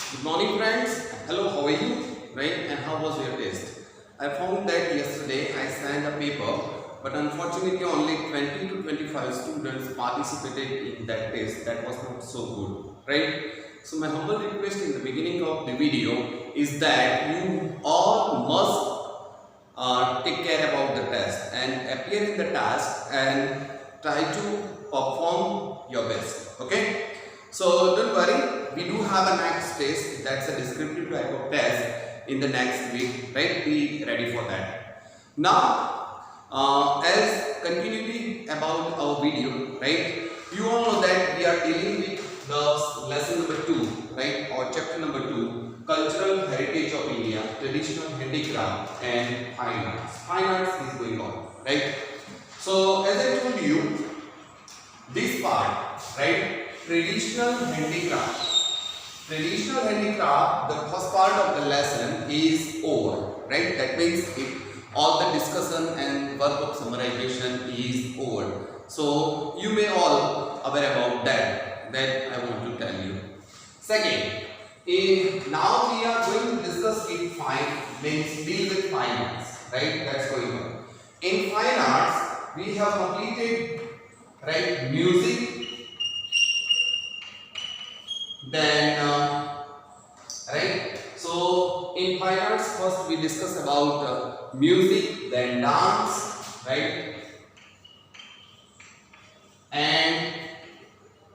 Good morning, friends. Hello, how are you? Right? And how was your test? I found that yesterday I signed a paper, but unfortunately, only 20 to 25 students participated in that test. That was not so good, right? So, my humble request in the beginning of the video is that you all must take care about the test and appear in the task and try to perform your best. Okay? So don't worry, we do have a next test. That's a descriptive type of test in the next week, right? Be ready for that. Now, as continuity about our video, right? You all know that we are dealing with the lesson number 2, right? Or chapter number 2, cultural heritage of India, traditional handicraft and fine arts. Fine arts is going on, right? So as I told you, this part, right? Traditional handicraft. Traditional handicraft, the first part of the lesson is over, right? That means all the discussion and work of summarization is over. So you may all aware about that I want to tell you. Second, now we are going to discuss in deal with fine arts, right? That's going on. In fine arts, we have completed, right, music. Then, right, so in fine arts, first we discuss about music, then dance, right, and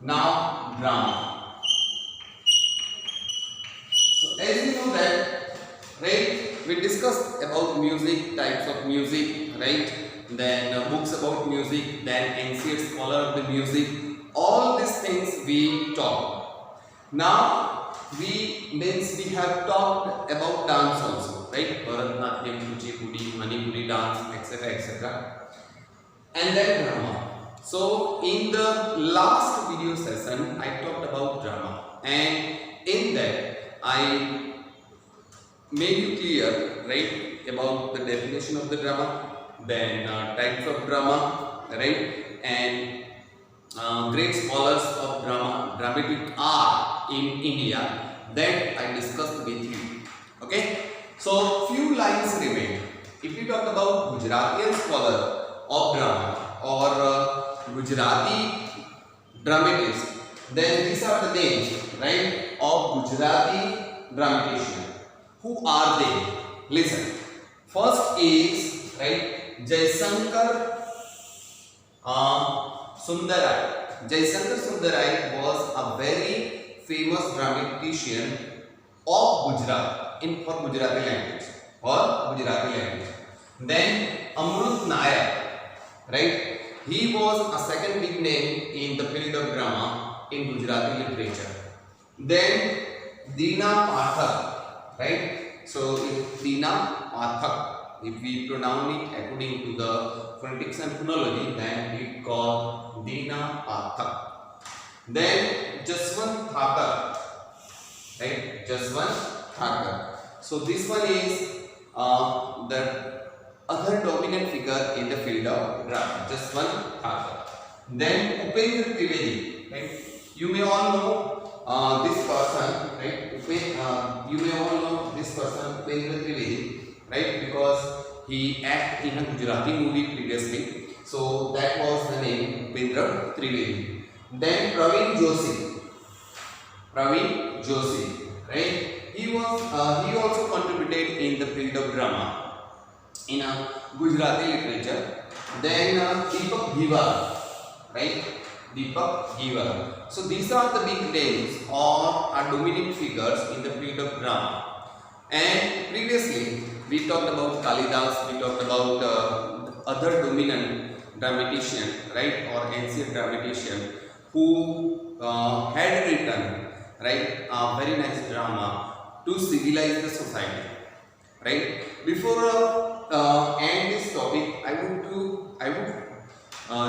now drama. So as you know that, right, we discussed about music, types of music, right, then books about music, then ancient scholar of the music, all these things we talked. Now we have talked about dance also, right? Bharatanatyam, Kuchipudi, Manipuri dance, etc., etc. And then drama. So in the last video session, I talked about drama, and in that I made you clear, right, about the definition of the drama, then types of drama, right, and great scholars of dramatic art in India that I discussed with you. Okay, so few lines remain. If we talk about Gujaratian scholar of drama or Gujarati dramatist, then these are the names, right, of Gujarati dramatician. Who are they? Listen. First is, right, Jaisankar Sundarai. Jaisankar Sundarai was a very famous dramatician of Gujarat for Gujarati language. Then Amrut Nayak, right? He was a second big name in the field of drama in Gujarati literature. Then Dina Pathak, right? So Dina Pathak, if we pronounce it according to the phonetics and phonology, then we call Dina Pathak. Then Jaswant Thakar, right? Jaswant Thakar. So this one is the other dominant figure in the field of drama, Jaswant Thakar. Then Upendra Trivedi, right? You may all know this person, right? You may all know this person, Upendra Trivedi, right? Because he acted in a Gujarati movie previously, so that was the name Upendra Trivedi. Then Praveen Joshi, right? He also contributed in the field of drama in a Gujarati literature. Then Deepak Giwar, right? Deepak Giwar. So these are the big names or are dominant figures in the field of drama. And previously we talked about Kalidas, we talked about other dominant dramatician, right, or ancient dramatician who had written, right, a very nice drama to civilize the society, right. Before end this topic, I would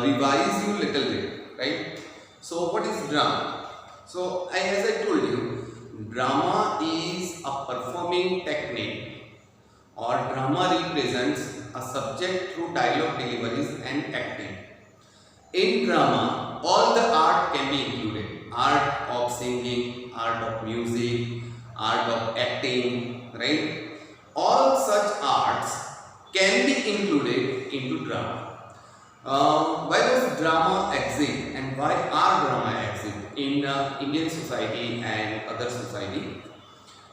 revise you little bit, right. So what is drama? So as I told you, drama is a performing technique, or drama represents a subject through dialogue deliveries and acting. In drama, all the art can be included. Art of singing, art of music, art of acting, right? All such arts can be included into drama. Why does drama exist and why are drama exist in Indian society and other society?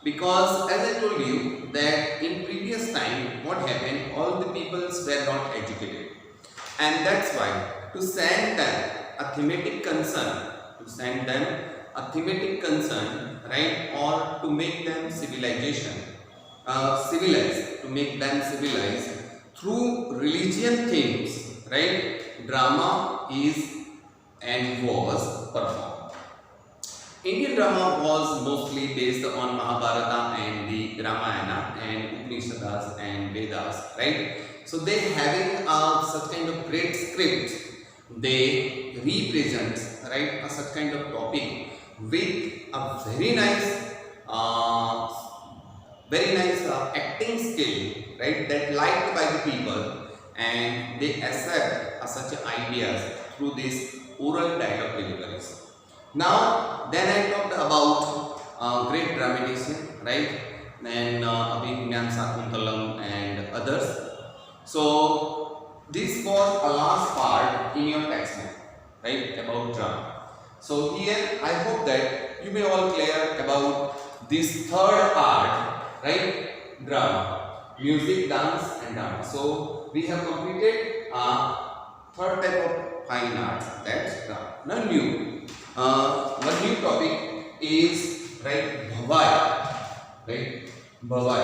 Because as I told you that in previous time what happened, all the peoples were not educated, and that's why to send them a thematic concern, to send them a thematic concern, right, or to make them civilization, civilized, to make them civilized through religion themes, right, drama is and was performed. Indian drama was mostly based on Mahabharata and the Ramayana and Upanishads and Vedas, right? So they having such kind of great script, they represent, right, a such kind of topic with a very nice acting skill, right, that liked by the people, and they accept such ideas through this oral dialogue deliveries. Now, then I talked about great dramatician, right? Then Abhinayam Sakuntalam and others. So, this was a last part in your textbook, right? About drama. So, here I hope that you may all clear about this third art, right? Drama, music, dance, and drama. So, we have completed third type of fine arts, that's drama. Now, one new topic is, right, Bhavai, right, Bhavai.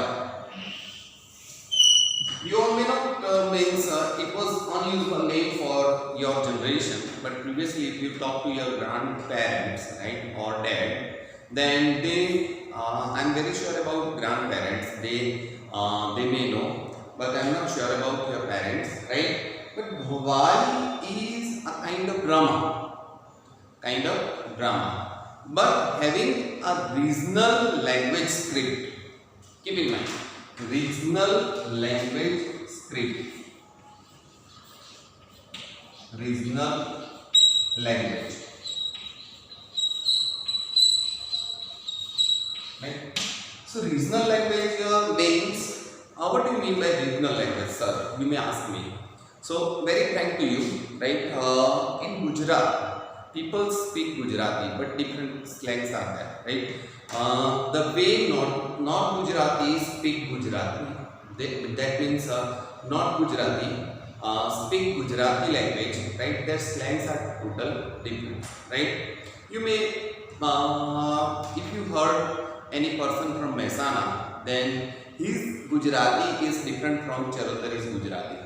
You all may not means it was unusual name for your generation, but previously if you talk to your grandparents, right, or dad, then they, I'm very sure about grandparents, they may know, but I'm not sure about your parents, right. But Bhavai is a kind of drama, but having a regional language script. Keep in mind, regional language script, regional language, right? So regional language means, what do you mean by regional language, sir? You may ask me. So very frank to you, right? In Gujarat, people speak Gujarati, but different slangs are there, right? The way not Gujaratis speak Gujarati, that means not Gujarati speak Gujarati language, right? Their slangs are total different, right? You may, if you heard any person from Mehsana, then his Gujarati is different from Charodari's Gujarati.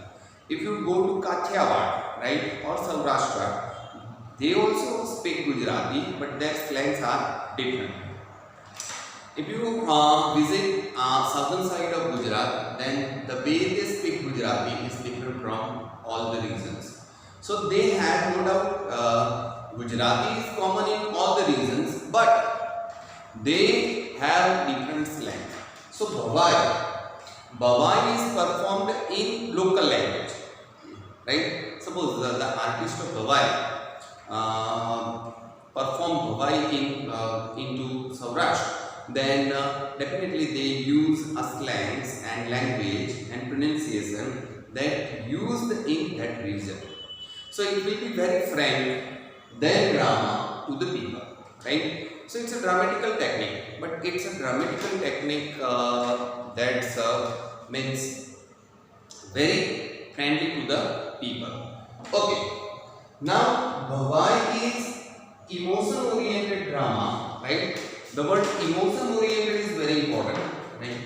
If you go to Kathiawad, right, or Saurashtra, they also speak Gujarati, but their slangs are different. If you visit southern side of Gujarat, then the way they speak Gujarati is different from all the regions. So they have no doubt Gujarati is common in all the regions, but they have different slangs. So Bhavai is performed in local language, right? Suppose the artist of Bhavai perform Bhavai into Saurashtra, then definitely they use a slangs and language and pronunciation that used in that region. So it will be very frank then drama to the people, right? So it's a dramatical technique, but it's a dramatical technique that means very friendly to the people. Okay, now Bhavai is emotion oriented drama, right? The word emotion oriented is very important, right?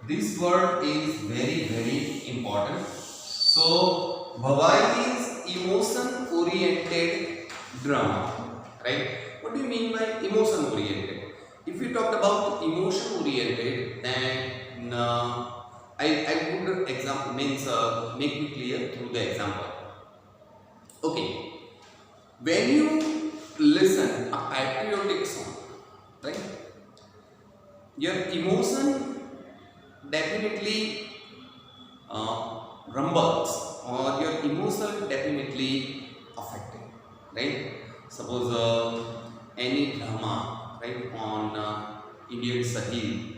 This word is very, very important. So Bhavai is emotion oriented drama, right? What do you mean by emotion oriented? If we talked about emotion oriented, then I would example means make it clear through the example. Okay, when you listen a patriotic song, right, your emotion definitely rumbles, or your emotion definitely affected, right? Suppose any drama, right, on Indian Sahil,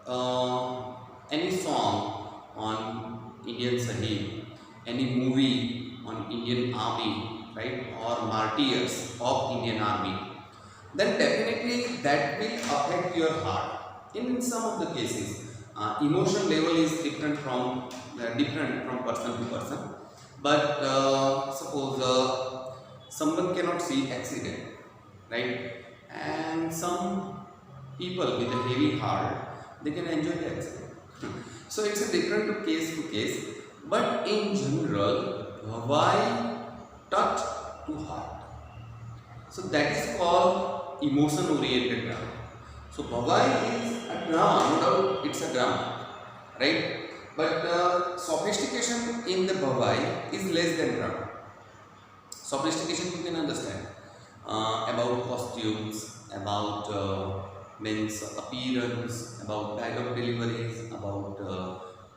uh, any song on Indian Sahil, any movie on Indian Army, right, or martyrs of Indian Army, then definitely that will affect your heart. In some of the cases, emotion level is different from person to person. But suppose someone cannot see accident, right? And some people with a heavy heart, they can enjoy the accident. So it's a different case to case. But in general, why touch to heart? So that is called emotion oriented drama. So Bhavai is a drama, no doubt it's a drama, right? But sophistication in the Bhavai is less than drama. Sophistication you can understand about costumes, about men's appearance, about dialogue deliveries, about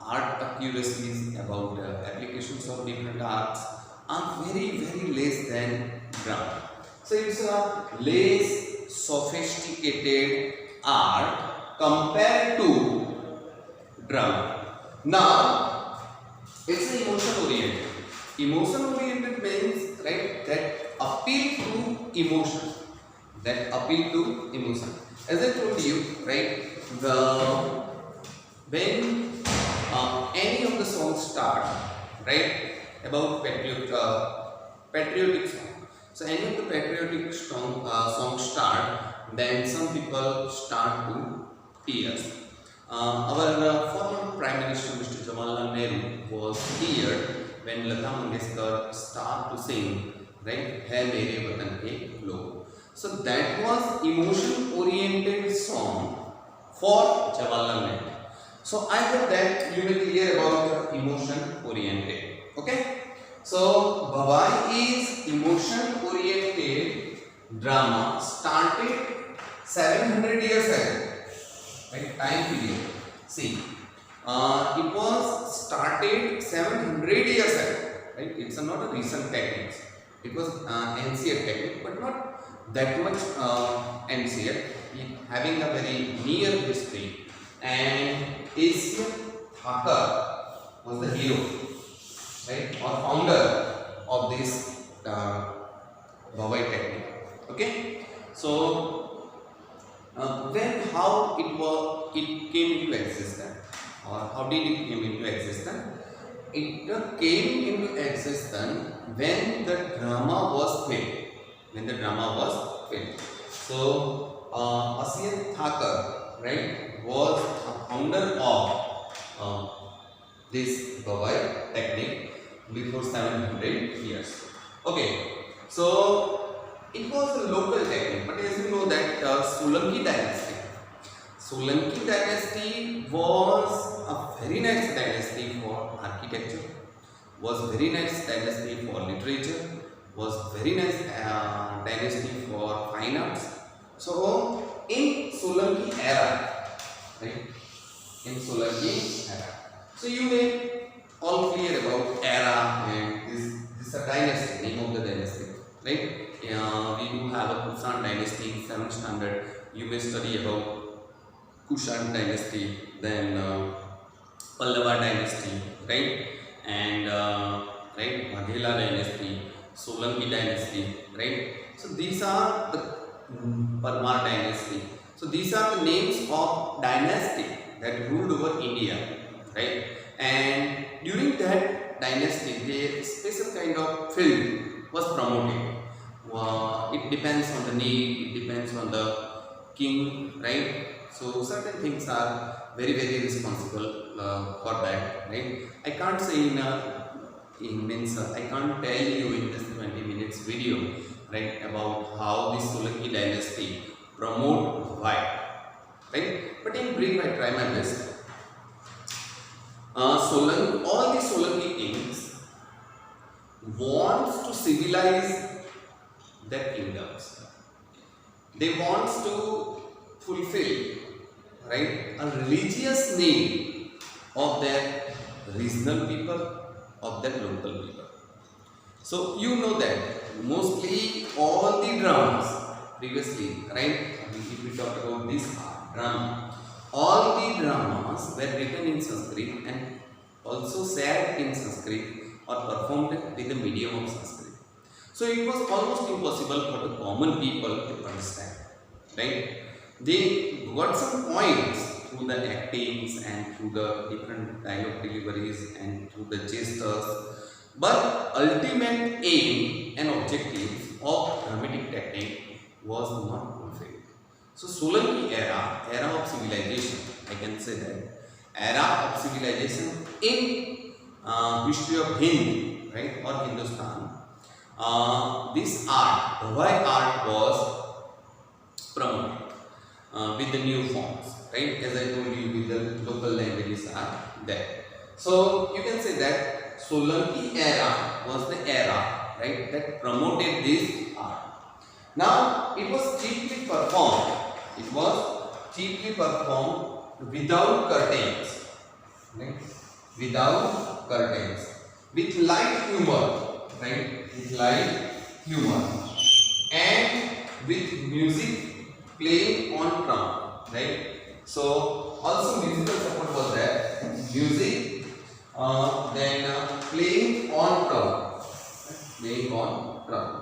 art accuracies, about applications of different arts are very less than drama. So it's a less sophisticated art compared to drama. Now it's emotion oriented. Emotion oriented means, right, that appeal to emotion. That appeal to emotion. As I told you, right, when any of the songs start, right, about patriotic song. So any of the patriotic songs start, then some people start to tears. Our former Prime Minister Mr. Jawaharlal Nehru was teared when Lata Mangeshkar started to sing, right, Hai Mere Watan Ke Log. So that was emotion oriented song for Jawaharlal Nehru. So I hope that you will clear about emotion oriented. Okay. So Bhavai is emotion oriented drama started 700 years ago. Right, time period. See, it was started 700 years ago. Right, it's not a recent technique. It was ancient technique, but not that much ancient. Having a very near history. And Asian Thakur was the hero, right, or founder of this Bhavai technique. Okay, so how it came into existence, or how did it came into existence? It came into existence when the drama was filmed. When the drama was filmed. So Asian Thakur, right, was a founder of this Bhavai technique before 700 years. Okay, so it was a local technique, but as you know that Solanki dynasty was a very nice dynasty for architecture, was very nice dynasty for literature, was very nice dynasty for fine arts. So in Solanki era, right? In Solanki era. So you may all clear about era, and this is a dynasty, name of the dynasty, right? We do have a Kushan dynasty in 7th standard. You may study about Kushan dynasty, then Pallava dynasty, right? And right, Maghela dynasty, Solanki dynasty, right? So these are the Parmar dynasty. So these are the names of dynasty that ruled over India, right? And during that dynasty, a special kind of film was promoted. It depends on the need, it depends on the king, right? So certain things are very responsible for that, right? I can't say I can't tell you in this 20 minutes video, right, about how the Solanki dynasty promote why, right? But in brief, I try my best. All the Solanki kings wants to civilize their kingdoms. They want to fulfill, right, a religious need of their regional people, of their local people. So you know that mostly all the dramas previously, right? If we talk about this drama, all the dramas were written in Sanskrit and also said in Sanskrit or performed with the medium of Sanskrit. So it was almost impossible for the common people to understand, right? They got some points through the actings and through the different dialogue deliveries and through the gestures, but ultimate aim and objective of dramatic technique was not fulfilled. So Solanki era of civilization, I can say that, era of civilization in history of Hind, right, or Hindustan, this art, Bhavai art was promoted with the new forms, right? As I told you, with the local languages are there. So you can say that Solanki era was the era, right, that promoted this art. Now it was cheaply performed. It was cheaply performed without curtains, right? Without curtains, with light humor, right? With light humor and with music playing on drum, right? So also musical support was there. Music, then playing on drum, playing on drum.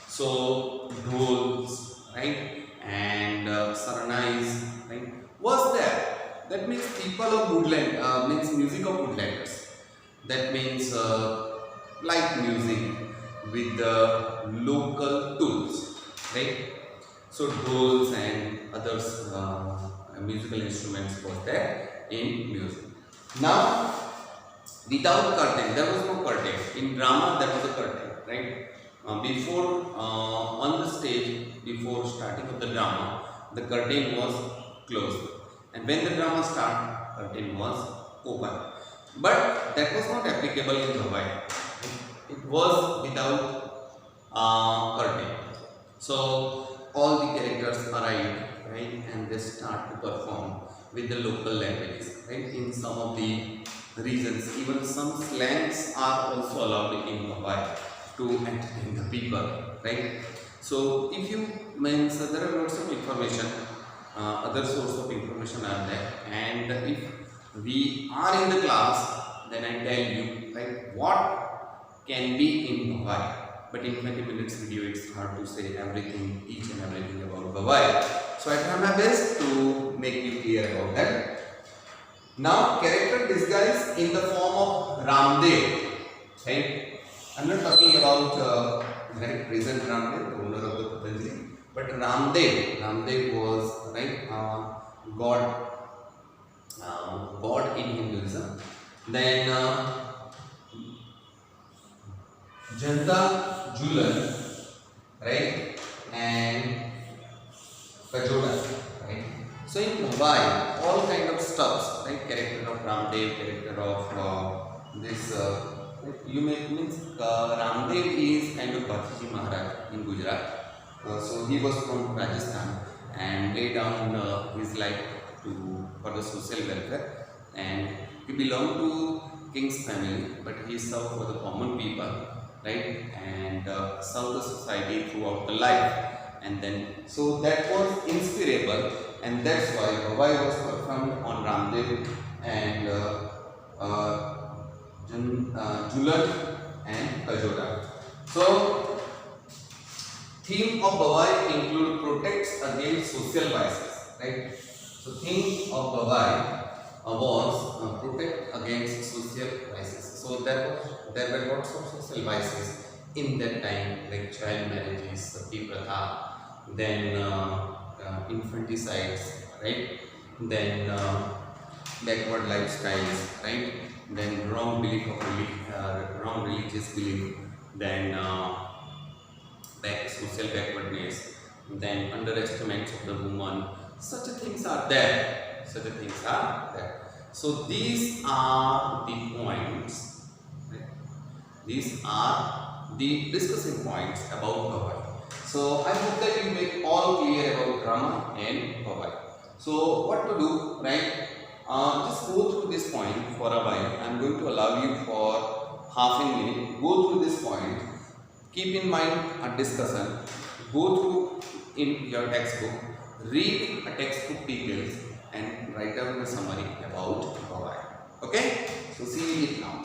So dhols, right, and saranais, right, was there. That means people of woodland, means music of woodlanders. That means light music with the local tools, right? So dhols and others musical instruments was there in music. Now, without curtain, there was no curtain. In drama, there was a curtain, right? Before on the stage, before starting of the drama, the curtain was closed, and when the drama started, curtain was open. But that was not applicable in Bhavai. It was without curtain. So all the characters arrive, right, and they start to perform with the local languages, right? In some of the regions, even some slangs are also allowed in Bhavai to entertain the people, right? So if you means there are lots of information, other source of information are there, and if we are in the class, then I tell you, like, what can be in Bhavai. But in 20 minutes video, it's hard to say everything, each and everything about Bhavai. So I try my best to make you clear about that. Now, character disguise in the form of Ramdev, right? I'm not talking about very present Ramdev, the owner of the Patanjali, but Ramdev was, right, God in Hinduism. Then Janta Julan, right, and Kajoda, right. So in Bhavai, all kind of stuffs, right, character of Ramdev, character of this. You may means Ramdev is kind of Bhattiji Maharaj in Gujarat. So he was from Rajasthan and laid down his life for the social welfare, and he belonged to king's family, but he served for the common people, right, and served the society throughout the life. And then so that was inspirable, and that's why Bhavai was performed on Ramdev and Julan and Kajoda. So theme of Bhavai include protects against social vices, right? So theme of Bhavai was protect against social vices. So there were lots of social vices in that time, like child marriages, sati pratha, then infanticides, right? Then backward lifestyles, right? Then wrong wrong religious belief, then social backwardness, then underestimates of the woman. Such things are there. So these are the points. Right? These are the discussing points about Bhavai. So I hope that you make all clear about drama and Bhavai. So what to do, right? Just go through this point for a while. I am going to allow you for half a minute. Go through this point. Keep in mind a discussion. Go through in your textbook, read a textbook details and write down the summary about provide. Okay, so see it now.